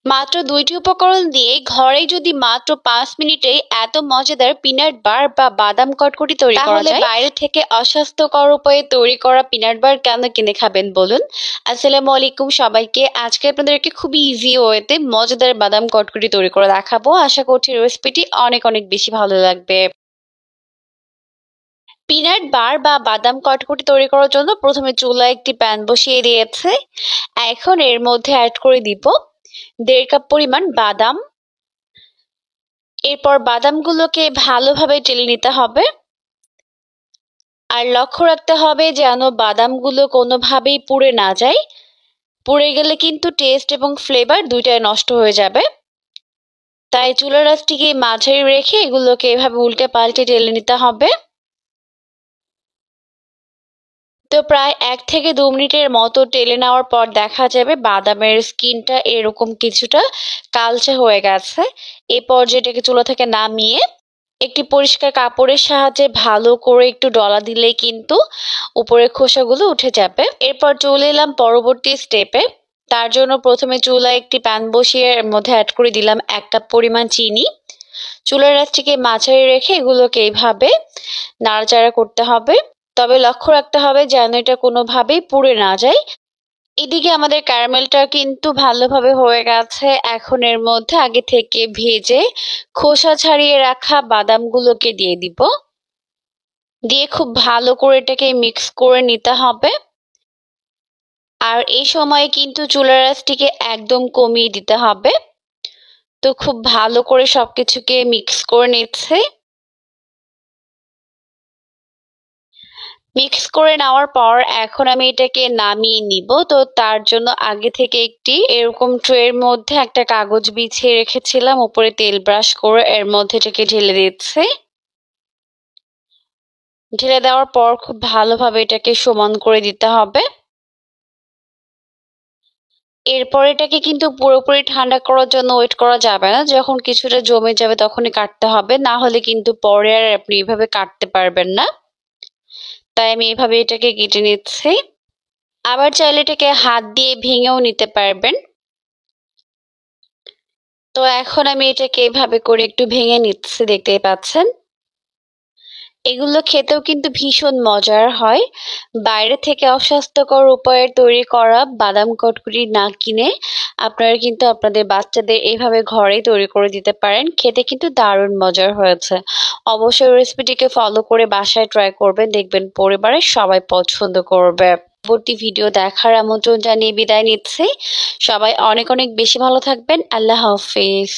মাত্র ২টি উপকরণ দিয়ে ঘরেই যদি মাত্র ৫ মিনিটেই এত মজাদার পিনাট বার বা বাদাম কটকটি তৈরি করা যায়, তাহলে বাইরে থেকে অস্বাস্থ্যকর উপায়ে তৈরি করা পিনাট বার কেন কিনে খাবেন বলুন? আসসালামু আলাইকুম সবাইকে। আজকে আপনাদেরকে খুবই ইজি ওয়েতে মজাদার বাদাম কটকটি তৈরি করে দেখাবো। আশা করছি রেসিপিটি অনেক অনেক বেশি ভালো লাগবে। পিনাট বার বা বাদাম কটকটি তৈরি করার জন্য প্রথমে চুলায় একটি প্যান বসিয়ে দিয়েছে। এখন এর মধ্যে অ্যাড করে দিব ১.৫ কাপ পরিমাণ বাদাম। এরপর বাদামগুলোকে ভালোভাবে টেলে নিতে হবে। আর লক্ষ্য রাখতে হবে যেন বাদামগুলো কোনোভাবেই পুড়ে না যায়। পুড়ে গেলে কিন্তু টেস্ট এবং ফ্লেভার দুইটাই নষ্ট হয়ে যাবে। তাই চুলার আঁচটিকে মাঝারি রেখে এগুলোকে এভাবে উল্টে পাল্টে টেলে নিতে হবে। তো প্রায় ১ থেকে ২ মিনিটের মতো টেলে নেওয়ার পর দেখা যাবে বাদামের স্কিনটা এরকম কিছুটা কালচে হয়ে গেছে। এই পর্যায়ে এটাকে চুলা থেকে নামিয়ে একটি পরিষ্কার কাপড়ের সাহায্যে ভালো করে একটু ডলা দিলেই কিন্তু উপরের খোসাগুলো উঠে যাবে। এরপর চলে এলাম পরবর্তী স্টেপে। তার জন্য প্রথমে চুলায় একটি প্যান বসিয়ে এর মধ্যে অ্যাড করে দিলাম ১ কাপ পরিমাণ চিনি। চুলার আঁচটিকে মাঝারি রেখে এগুলোকে এইভাবে নাড়াচাড়া করতে হবে। তবে লক্ষ্য রাখতে হবে যেন এটা কোনোভাবেই পুড়ে না যায়। এদিকে আমাদের ক্যারামেলটা কিন্তু ভালোভাবে হয়ে গেছে। এখন এর মধ্যে আগে থেকে ভেজে খোসা ছাড়িয়ে রাখা বাদামগুলোকে দিয়ে দিব। দিয়ে খুব ভালো করে এটাকে মিক্স করে নিতে হবে। আর এই সময়ে কিন্তু চুলার আঁচটিকে একদম কমিয়ে দিতে হবে। তো খুব ভালো করে সবকিছুকে মিক্স করে নিচ্ছে। মিক্স করে নেওয়ার পর এখন আমি এটাকে নামিয়ে নিব। তো তার জন্য আগে থেকে একটি এরকম ট্রের মধ্যে একটা কাগজ বিছিয়ে রেখেছিলাম, উপরে তেল ব্রাশ করে এর মধ্যে এটাকে ঢেলে দিচ্ছি। ঢেলে দেওয়ার পর খুব ভালোভাবে এটাকে সমান করে দিতে হবে। এরপর এটাকে কিন্তু পুরোপুরি ঠান্ডা করার জন্য ওয়েট করা যাবে না। যখন কিছুটা জমে যাবে তখনই কাটতে হবে, না হলে কিন্তু পরে আর আপনি এভাবে কাটতে পারবেন না। তাই আমি এভাবে এটাকে কেটে নিচ্ছি। আবার চাইলে এটাকে হাত দিয়ে ভেঙেও নিতে পারবেন। তো এখন আমি এটাকে এভাবে করে একটু ভেঙে নিচ্ছি, দেখতেই পাচ্ছেন। এগুলো খেতেও কিন্তু ভীষণ মজার হয়। বাইরে থেকে অস্বাস্থ্যকর উপায়ে তৈরি করা বাদাম কটকটি না কিনে আপনারা কিন্তু আপনাদের বাচ্চাদের এইভাবে ঘরেই তৈরি করে দিতে পারেন। খেতে কিন্তু দারুণ মজার হয়েছে। অবশ্যই রেসিপিটিকে ফলো করে বাসায় ট্রাই করবেন, দেখবেন পরিবারের সবাই পছন্দ করবে। পরবর্তী ভিডিও দেখার আমন্ত্রণ জানিয়ে বিদায় নিচ্ছি। সবাই অনেক অনেক বেশি ভালো থাকবেন। আল্লাহ হাফেজ।